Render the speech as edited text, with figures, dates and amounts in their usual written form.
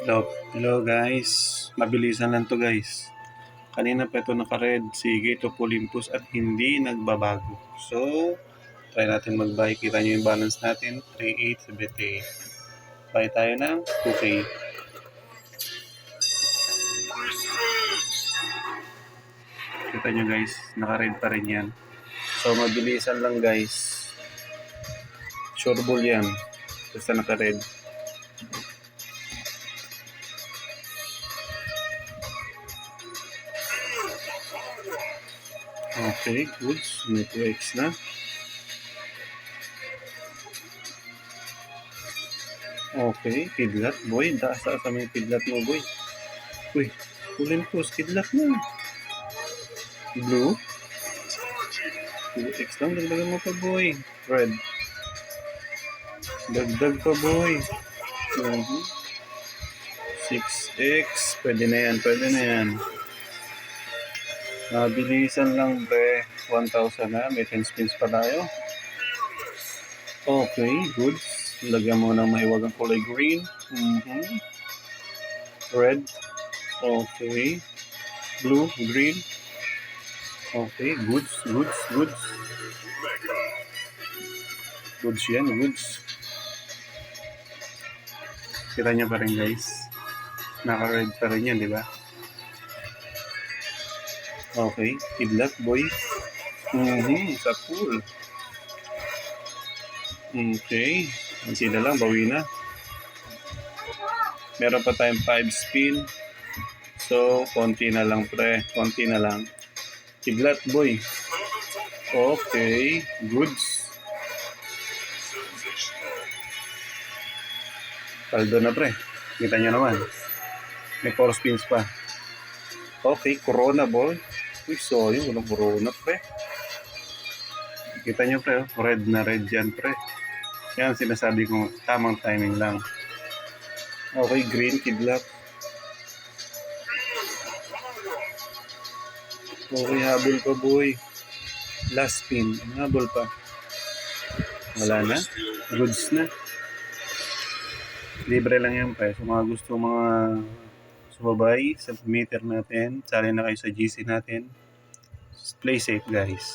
Hello guys, mabilisan lang to guys. Kanina pa ito naka-red, sige ito Olympus at hindi nagbabago. So, try natin mag-buy. Kita nyo yung balance natin, 3,878. Buy tayo ng 2K. Kita nyo guys, naka-red pa rin yan. So, mabilisan lang guys. Sure bull yan. Basta naka-red. Okay, good. May 2x na. Okay, kidlat boy. Daasa sa may kidlat mo boy. Uy, Olympus, kidlat na. Blue. 2x lang, dagdagan mo pa boy. Red. Dagdag pa boy. 6x. Pwede na yan, pwede na yan. Mabilisan lang pre. 1,000 na. May 10 spins pa tayo. Okay, good. Lagyan mo ng mahiwagang kulay green. Red. Okay. Blue, green. Okay, goods. Goods yan, goods. Kita niya pa rin guys. Naka-red pa rin yan, di ba? Okay, kidlat boy. Sa pool. Okay, ang sila lang, bawi na. Meron pa tayong 5 spin. So, konti na lang pre, konti na lang. Kidlat boy. Okay, goods. Paldo na pre. Kita nyo naman. May 4 spins pa. Okay, corona boy. Uy, sorry, walang corona pre. Kita nyo pre, red na red yan pre. Yan sinasabi ko, tamang timing lang. Okay, green, kidlat. Okay, habol pa boy. Last spin, habol pa. Wala na, goods na. Libre lang yan pre. So mga gusto mga sumabay sa meter natin, sali na kayo sa GC natin. Play safe guys.